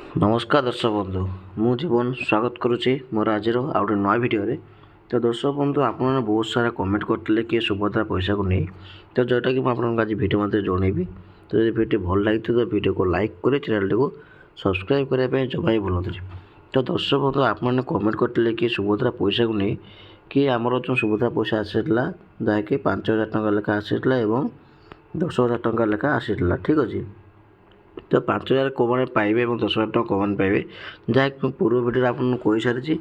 नमस्कार दर्शक बंधु मु जीवन स्वागत करुच्ची मोर आज गोटे नया भिडियो तो दर्शक बंधु आपने बहुत सारा कमेंट करते कि सुभद्रा पैसा को नहीं तो जोटा कि मुझे आज भिडियो मध्य जनइबी। तो जब भिडियो भल लगी तो भिडियो को लाइक कर चैनल को सब्सक्राइब करने जमाई भूलु। तो दर्शक बंधु आपने कमेंट करते कि सुभद्रा पैसा को नहीं कि आमर जो सुभद्रा पैसा आसाला जहाँकि 5,000 टଙ୍କା लेखा आसाला और 10,000 टଙ୍କା लेखा आसाला। ठीक अच्छे तो 5,000 कौन पाइबे और 10,000 टଙ୍କା कौन पाइबे जहाँ पूर्व भिडियो आपको कही सारी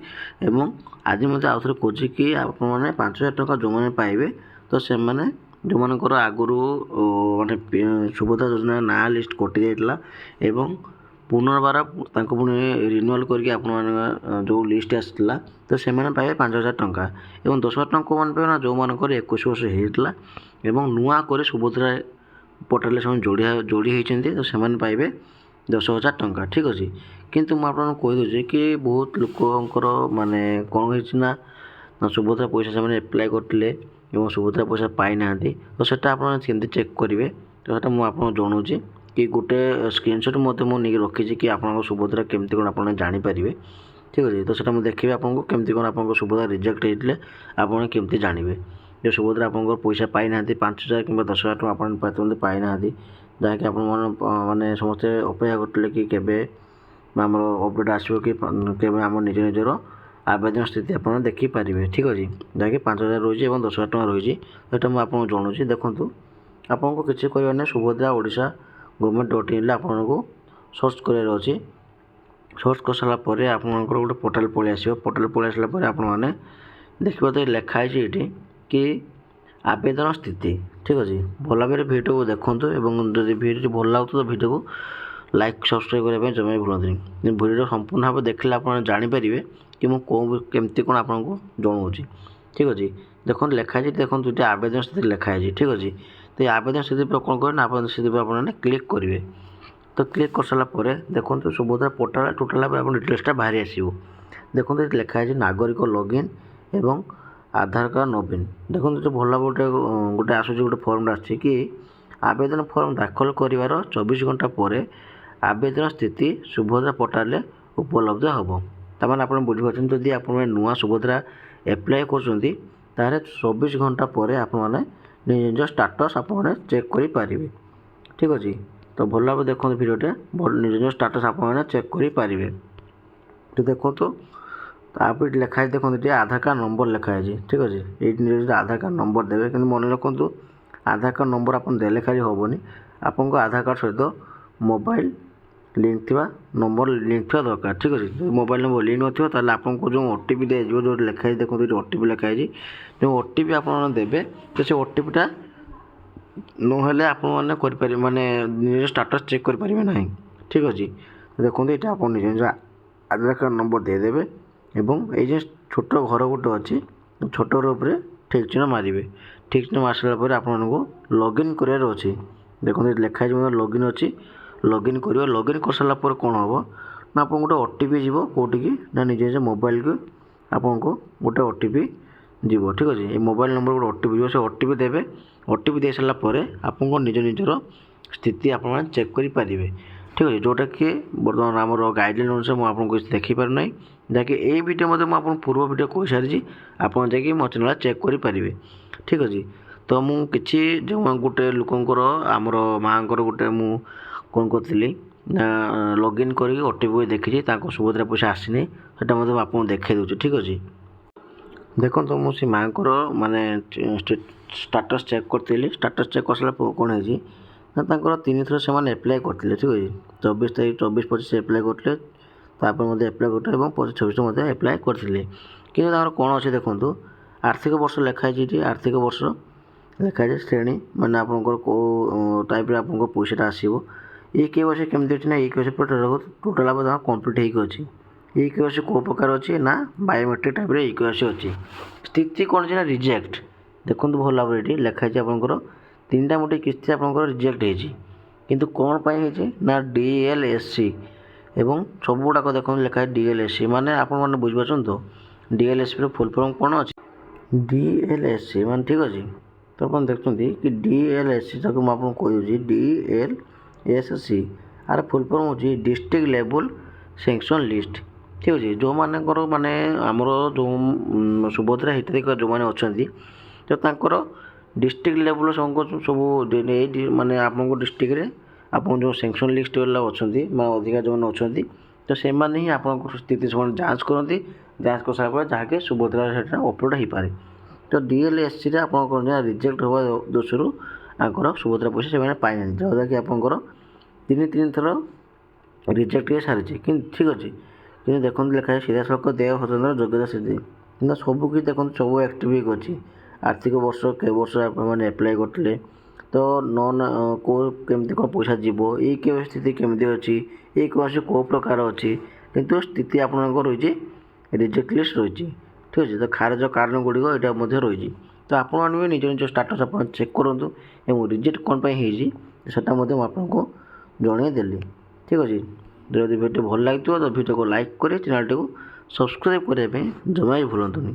और आज मुझे आउ थे खोजी कि आपने 5,000 टଙ୍କା जो मैंने पाइबे तो से जो मानकर आगुरी माने सुभद्रा योजना ना लिस्ट कटि जाइला एवं पुनर्बार पुणी रिन्यूअल करके आपण जो लिस्ट आसाला तो से पाइबे 5,000 टଙ୍କା और 10,000 टଙ୍କା कौन पाइबे ना जो मानकर 21 वर्ष होता और नुआ कर सुभद्रा पोर्टाल से जोड़ी होती तो से पाइबे 10,000 टଙ୍କା। ठीक अच्छे किंतु मुझे कहीदे कि बहुत लोकर माने कौन होना सुभद्रा पैसा से एप्लाय करते और सुभद्रा पैसा पाई ना तो सेटा आप चेक करेंगे तो सेटा मुझे जनाऊँगी कि गोटे स्क्रीनशॉट मुझे मुझे रखी कि आप सुभद्रा केमती कौन आप जानीपारे। ठीक अच्छे तो सेटा मुझे देखिए आपको केमती कौन आप सुभद्रा रिजेक्ट होते आपड़ केमती जानवे जो सुभद्रा आप पैसा पाई ना 5,000 कि 10,000 टଙ୍କା आप पाई ना जहाँकि आप मैंने समस्ते अपेक्षा करते कि केबे आम अपडेट आसो कि आम निज निजर आवेदन स्थिति आप देखिपारे। ठीक अच्छे जहाँकि 5,000 रही और 10,000 टଙ୍କା रही है मुझे जनाऊँगी। देखूँ आपको किसी कर सुभद्रा ओडिशा government.in आपको सर्च करार अच्छी सर्च कर सारापर आप गोटे पोर्टाल पलि आस पोर्टाल पलि आसापर आपने देखिए तो लिखाई ये कि आवेदन स्थिति। ठीक अच्छे भल भाव भिडियो को देखूँ और जब भिडियो भल लगे तो भिडियो को लाइक सब्सक्राइब करने जमा भूलते भिडियो संपूर्ण भाव देखने आप जानीपारे कि मुझे केमती कौन आपको जनाऊँगी। ठीक अच्छे देखो लिखाई देखो ये आवेदन स्थिति लिखाई। ठीक अच्छे तो ये आवेदन स्थिति पर कौन करें आवेदन स्थिति पर आपने क्लिक करेंगे तो क्लिक कर सारापर देखो सुभद्रा पोर्टाल टोटाल आप डिटेल्सटा बाहरी आसो। देखो ये लिखाई नागरिक लॉगिन एवं आधार कार्ड नवीन देखो जो भल गोटे गोटे आसूँ गोटे फर्म आसी कि आवेदन फर्म दाखल कर 24 घंटा पर आवेदन स्थिति सुभद्रा पोर्टाल उपलब्ध हम तमाने आप बुझीपार जदि आप नुआ सुभद्रा एप्लाय कर 24 घंटा पर आपने निज स्टाटस आप चेक करें। ठीक अच्छे तो भल भाव देखो भिडियोटे निज स्टाटस आप चेक करें। तो देखो तो आप लिखाई देखो ये आधार कार्ड नंबर लिखाई। ठीक अच्छे ये आधार कार्ड नंबर देवे कि मन रखु आधार कार्ड नंबर आप देले खाली हेनी आपको आधार कार्ड सहित मोबाइल लिंक थी नंबर लिंक थी दरकार। ठीक अच्छे जो मोबाइल नंबर लिंक नथिबा आपको जो ओटीपी दिज्व जो लिखाई देखो ये ओटीपी लिखाई जो ओटीपी आप देवे तो से ओटीपीटा नहेले आप माने निज स्टाटस चेक करें ना। ठीक अच्छे देखो ये आप निज आधार कार्ड नंबर देदेवे एवं ये छोट घर गोटे अच्छी छोट घर उपर ठीक चिन्ह मारे ठीक चिन्ह मार सारापर आपको लॉगिन करार अच्छी देखो लिखाई लॉगिन अच्छी लॉगिन कर सारापर कौन हम ना आप गोटे ओटीपी जीव कौटिकी ना निज निज मोबाइल को आपको गोटे ओटीपी जीव। ठीक अच्छे ये मोबाइल नंबर गोटे ओटीपी जीव से ओटीपी देवे ओटीपी दे सारापर आपको निज निजर स्थिति आप चेक करें। ठीक अच्छे जोटा कि बर्तमान आम गाइडलाइन अनुसार मुझे किसी देखिपार ना जहाँकि यही भिडियो मध्य मुझे पूर्व भिडियो कही सारी आप मो चैनल चेक करें। ठीक अच्छे तो मुझे जो गोटे लोकंर आमर माँ गोटे मु कौन करी लॉगिन कर ओटीपी देखी सुभद्रा पैसा आसनी से आपको देखा दूसरी। ठीक अच्छे देखो तो मुझे माँ को माने स्टाटस चेक करी स्टाटस चेक कर सारा कौन है ना 3 थर से एप्लाय करते। ठीक है 24 तारीख 24-25 एप्लाय करते एप्लाय करते 25-26 एप्लाय करते कि कौन अच्छे देखो आर्थिक वर्ष लिखाई आर्थिक वर्ष लिखाई श्रेणी मैंने आपंकर कौ टाइप आप पैसाटा आसो ये KYC केमती अच्छी ना KYC टोटाल आप कम्प्लीट होगी KYC कौ प्रकार अच्छी ना बायोमेट्रिक टाइप KYC अच्छी स्थिति कौन अच्छी ना रिजेक्ट देखो भल भाव ये लिखाई आपंकर 3टा मोटे किस्ती आपंकर रिजेक्ट होती किंतु कौन पाई ना DLSC एवं सब गुड़ाक देखो लिखाई DLSC माने आप बुझीपार तो DLSC फुल फॉर्म कौन अच्छी DLSC मान। ठीक अच्छे तो आप देखते कि DLSC तक मुझे कही DLSC आर फुल फॉर्म हो डिस्ट्रिक्ट लेवल ସେକ୍ସନ୍ ଲିଷ୍ଟ। ଠିକ୍ ଅଛି, ଯେଉଁମାନଙ୍କର ମାନେ ଆମର ଯେଉଁ ସୁଭଦ୍ରା ହିତାଧିକାରୀ ଯେଉଁମାନେ ଅଛନ୍ତି ତ ତାଙ୍କର ଡିଷ୍ଟ୍ରିକ୍ଟ ଲେଭେଲ୍ ସବୁ ମାନେ ଆପଣଙ୍କ ଡିଷ୍ଟ୍ରିକ୍ଟରେ ଆପଣ ଯେଉଁ ସେକ୍ସନ୍ ଲିଷ୍ଟ ବାଲା ଅଛନ୍ତି ବା ଅଧିକା ଯେଉଁମାନେ ଅଛନ୍ତି ତ ସେମାନେ ହିଁ ଆପଣଙ୍କ ସ୍ଥିତି ସେମାନେ ଯାଞ୍ଚ କରନ୍ତି। ଯାଞ୍ଚ କରିସାରିଲା ପରେ ଯାହାକି ସୁଭଦ୍ରା ସେଟା ଅପଲୋଡ଼ ହୋଇପାରେ। ତ DLSCରେ ଆପଣଙ୍କର ରିଜେକ୍ଟ ହେବା ଦୋଷରୁ ତାଙ୍କର ସୁଭଦ୍ରା ପଇସା ସେମାନେ ପାଇନାହାନ୍ତି, ଯାହାଦ୍ୱାରା କି ଆପଣଙ୍କର ତିନି ଥର ରିଜେକ୍ଟ ହେଇସାରିଛି। କିନ୍ତୁ ଠିକ୍ ଅଛି, କିନ୍ତୁ ଦେଖନ୍ତୁ ଲେଖା ଅଛି ସିଧାସଳଖ ଦେୟ ସ୍ୱତନ୍ତ୍ର ଯୋଗ୍ୟତା ସ୍ଥିତି, କିନ୍ତୁ ସବୁ କିଛି ଦେଖନ୍ତୁ ସବୁ ଆକ୍ଟିଭ୍ ହେଇକି ଅଛି। ଆର୍ଥିକ ବର୍ଷ କେଉଁ ବର୍ଷ ଆପଣମାନେ ଆପ୍ଲାଏ କରିଥିଲେ, ତ କେମିତି କ'ଣ ପଇସା ଯିବ, ଏଇ କେଉଁ ସ୍ଥିତି କେମିତି ଅଛି, ଏଇ କୌଣସି କେଉଁ ପ୍ରକାର ଅଛି, କିନ୍ତୁ ସ୍ଥିତି ଆପଣଙ୍କର ରହିଛି ରିଜେକ୍ଟ ଲିଷ୍ଟ ରହିଛି। ଠିକ୍ ଅଛି, ତ ଖାରଜ କାରଣ ଗୁଡ଼ିକ ଏଇଟା ମଧ୍ୟ ରହିଛି। ତ ଆପଣମାନେ ବି ନିଜ ଷ୍ଟାଟସ୍ ଆପଣ ଚେକ୍ କରନ୍ତୁ ଏବଂ ରିଜେକ୍ଟ କ'ଣ ପାଇଁ ହେଇଛି ସେଟା ମଧ୍ୟ ମୁଁ ଆପଣଙ୍କୁ ଜଣାଇଦେଲି। ଠିକ୍ ଅଛି, ଯଦି ଭିଡ଼ିଓ ଭଲ ଲାଗିଥିବ ତ ଭିଡ଼ିଓକୁ ଲାଇକ୍ କରି ଚ୍ୟାନେଲଟିକୁ ସବସ୍କ୍ରାଇବ୍ କରିବା ପାଇଁ ଜମା ବି ଭୁଲନ୍ତୁନି।